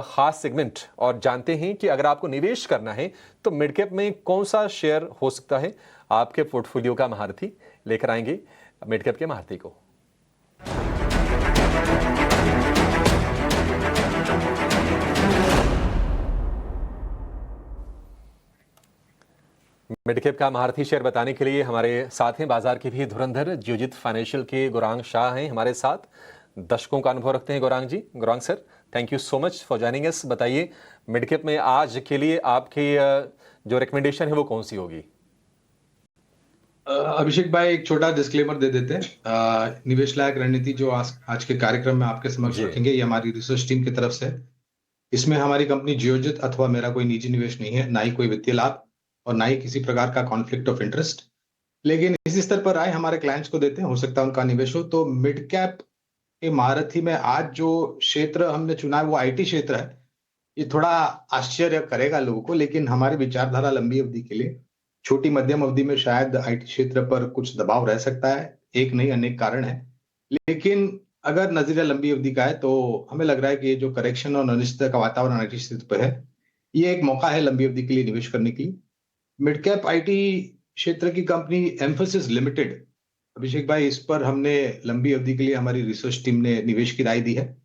खास सेगमेंट और जानते हैं कि अगर आपको निवेश करना है तो मिड कैप में कौन सा शेयर हो सकता है। आपके पोर्टफोलियो का महारथी लेकर आएंगे मिड कैप के महारथी को। मिड कैप का महारथी शेयर बताने के लिए हमारे साथ हैं बाजार के भी धुरंधर जियोजित फाइनेंशियल के गौरांग शाह हैं हमारे साथ। दशकों का अनुभव रखते हैं Gaurang ji. Gaurang sir, thank you so much for joining us. बताइए मिड कैप में आज के लिए आपकी जो रिकमेंडेशन है वो कौन सी होगी। अभिषेक भाई, एक छोटा डिस्क्लेमर दे देते हैं। निवेश लायक रणनीति जो आज के कार्यक्रम में आपके समक्ष रखेंगे, ये हमारी रिसर्च टीम की तरफ से। इसमें हमारी कंपनी जियोजित अथवा मेरा कोई निजी निवेश नहीं है, ना ही कोई वित्तीय लाभ और ना ही किसी प्रकार का कॉन्फ्लिक्ट ऑफ इंटरेस्ट। लेकिन इसी स्तर पर राय हमारे क्लाइंट्स को देते हैं, हो सकता है उनका निवेश हो। तो मिड कैप के महारथी में आज जो क्षेत्र हमने चुना है वो आईटी क्षेत्र है। ये थोड़ा आश्चर्य करेगा लोगों को, लेकिन हमारी विचारधारा लंबी अवधि के लिए, छोटी मध्यम अवधि में शायद आईटी क्षेत्र पर कुछ दबाव रह सकता है। एक नहीं, अनेक कारण है। लेकिन अगर नजरिया लंबी अवधि का है तो हमें लग रहा है कि ये जो करेक्शन और अनिश्चितता का वातावरण आईटी क्षेत्र पर है, ये एक मौका है लंबी अवधि के लिए निवेश करने के लिए। मिड कैप आईटी क्षेत्र की कंपनी एम्फेसिस लिमिटेड, अभिषेक भाई, इस पर हमने लंबी अवधि के लिए हमारी रिसर्च टीम ने निवेश की राय दी है।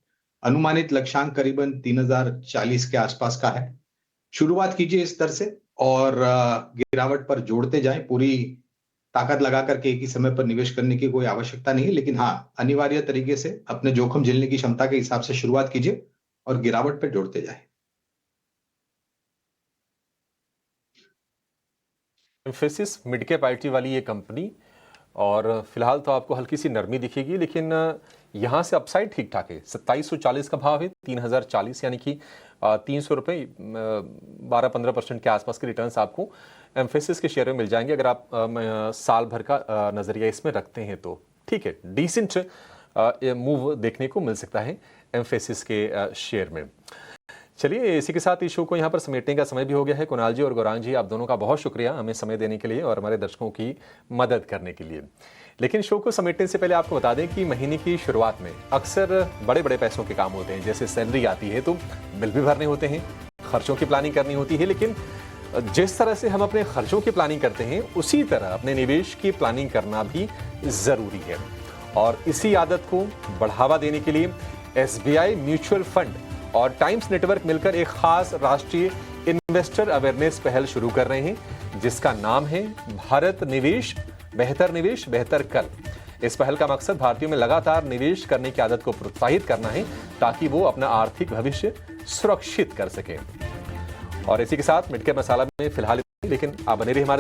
अनुमानित लक्ष्यांक करीबन 3040 के आसपास का है। शुरुआत कीजिए इस स्तर से और गिरावट पर जोड़ते जाएं। पूरी ताकत लगा करके एक ही समय पर निवेश करने की कोई आवश्यकता नहीं है, लेकिन हाँ, अनिवार्य तरीके से अपने जोखिम झेलने की क्षमता के हिसाब से शुरुआत कीजिए और गिरावट पर जोड़ते जाएं। एम्फेसिस मिड कैप आईटी वाली ये कंपनी, और फिलहाल तो आपको हल्की सी नरमी दिखेगी, लेकिन यहाँ से अपसाइड ठीक ठाक है। 2740 का भाव है, 3040 यानी कि 300 रुपये, 12-15% के आसपास के रिटर्न्स आपको एम्फेसिस के शेयर में मिल जाएंगे अगर आप साल भर का नज़रिया इसमें रखते हैं तो। ठीक है, डिसेंट मूव देखने को मिल सकता है एम्फेसिस के शेयर में। चलिए, इसी के साथ इस शो को यहाँ पर समेटने का समय भी हो गया है। कुणाल जी और गौरांग जी, आप दोनों का बहुत शुक्रिया हमें समय देने के लिए और हमारे दर्शकों की मदद करने के लिए। लेकिन शो को समेटने से पहले आपको बता दें कि महीने की शुरुआत में अक्सर बड़े बड़े पैसों के काम होते हैं। जैसे सैलरी आती है तो बिल भी भरने होते हैं, खर्चों की प्लानिंग करनी होती है। लेकिन जिस तरह से हम अपने खर्चों की प्लानिंग करते हैं, उसी तरह अपने निवेश की प्लानिंग करना भी ज़रूरी है। और इसी आदत को बढ़ावा देने के लिए SBI म्यूचुअल फंड और टाइम्स नेटवर्क मिलकर एक खास राष्ट्रीय इन्वेस्टर अवेयरनेस पहल शुरू कर रहे हैं, जिसका नाम है भारत निवेश, बेहतर कल। इस पहल का मकसद भारतीयों में लगातार निवेश करने की आदत को प्रोत्साहित करना है, ताकि वो अपना आर्थिक भविष्य सुरक्षित कर सके। और इसी के साथ मिड कैप मसाला में फिलहाल, लेकिन आप बने रहिए हमारे